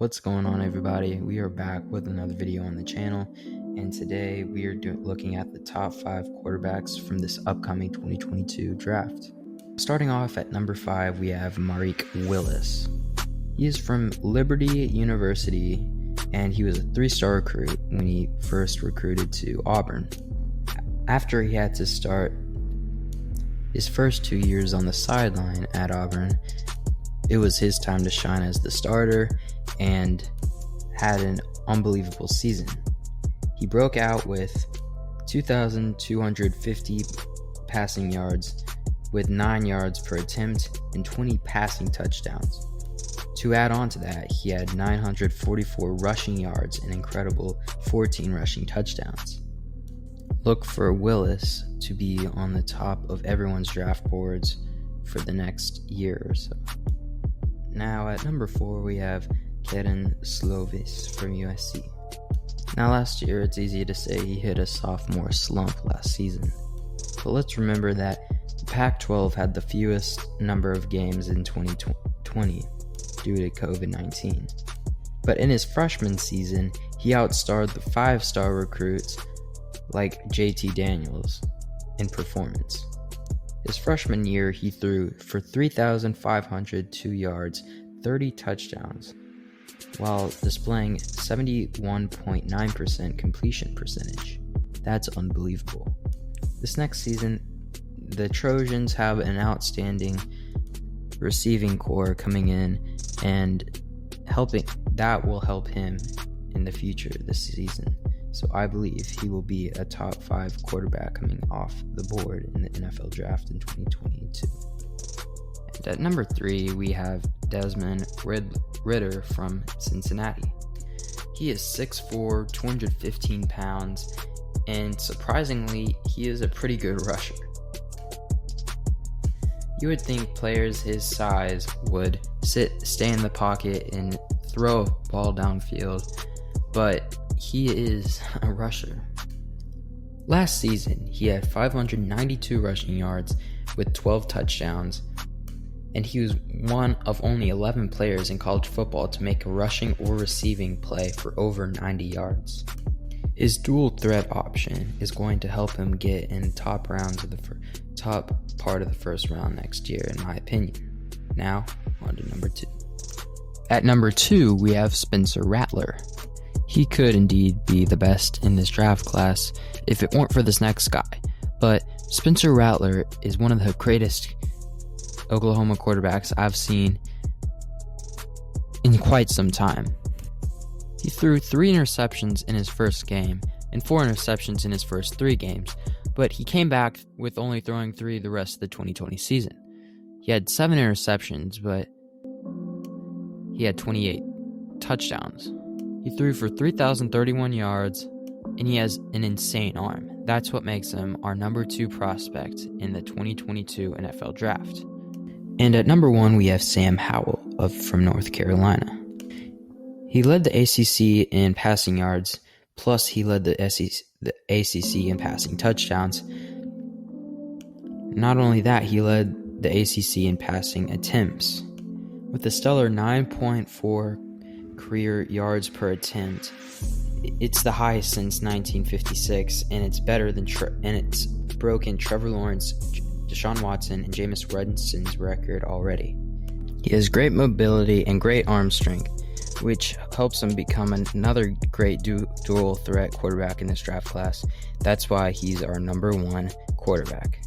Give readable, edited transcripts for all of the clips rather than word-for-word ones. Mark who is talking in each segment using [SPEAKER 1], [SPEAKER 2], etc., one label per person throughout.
[SPEAKER 1] What's going on, everybody? We are back with another video on the channel, and today we are looking at the top 5 quarterbacks from this upcoming 2022 draft. Starting off at number 5, we have Malik Willis. He is from Liberty University, and he was a 3-star recruit when he first recruited to Auburn. After he had to start his first 2 years on the sideline at Auburn, it was his time to shine as the starter and had an unbelievable season. He broke out with 2,250 passing yards with 9 yards per attempt and 20 passing touchdowns. To add on to that, he had 944 rushing yards and incredible 14 rushing touchdowns. Look for Willis to be on the top of everyone's draft boards for the next year or so. Now at number 4, we have Kedon Slovis from USC. Now last year, it's easy to say he hit a sophomore slump last season. But let's remember that the Pac-12 had the fewest number of games in 2020 due to COVID-19. But in his freshman season, he outstarred the 5-star recruits like JT Daniels in performance. His freshman year, he threw for 3,502 yards, 30 touchdowns, while displaying 71.9% completion percentage. That's unbelievable. This next season, the Trojans have an outstanding receiving core coming in and that will help him in the future this season. So I believe he will be a top 5 quarterback coming off the board in the NFL draft in 2022. And at number 3, we have Desmond Ridder from Cincinnati. He is 6'4", 215 pounds, and surprisingly, he is a pretty good rusher. You would think players his size would stay in the pocket and throw a ball downfield, but he is a rusher. Last season, he had 592 rushing yards with 12 touchdowns, and he was one of only 11 players in college football to make a rushing or receiving play for over 90 yards. His dual threat option is going to help him get in top rounds of the top part of the first round next year, in my opinion. Now, on to number 2. At number 2, we have Spencer Rattler. He could indeed be the best in this draft class if it weren't for this next guy. But Spencer Rattler is one of the greatest Oklahoma quarterbacks I've seen in quite some time. He threw 3 interceptions in his first game and 4 interceptions in his first 3 games, but he came back with only throwing 3 the rest of the 2020 season. He had 7 interceptions, but he had 28 touchdowns. He threw for 3,031 yards, and he has an insane arm. That's what makes him our number 2 prospect in the 2022 NFL Draft. And at number 1, we have Sam Howell from North Carolina. He led the ACC in passing yards, plus he led the ACC in passing touchdowns. Not only that, he led the ACC in passing attempts. With a stellar 9.4 career yards per attempt, it's the highest since 1956, and it's better than it's broken Trevor Lawrence, Deshaun Watson, and Jameis Winston's record already. He has great mobility and great arm strength, which helps him become another great dual threat quarterback in this draft class. That's why he's our number 1 quarterback.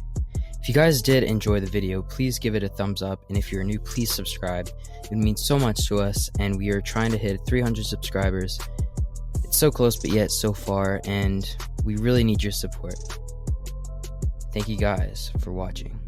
[SPEAKER 1] If you guys did enjoy the video, please give it a thumbs up, and if you're new, please subscribe. It means so much to us, and we are trying to hit 300 subscribers. It's so close, but yet so far, and we really need your support. Thank you guys for watching.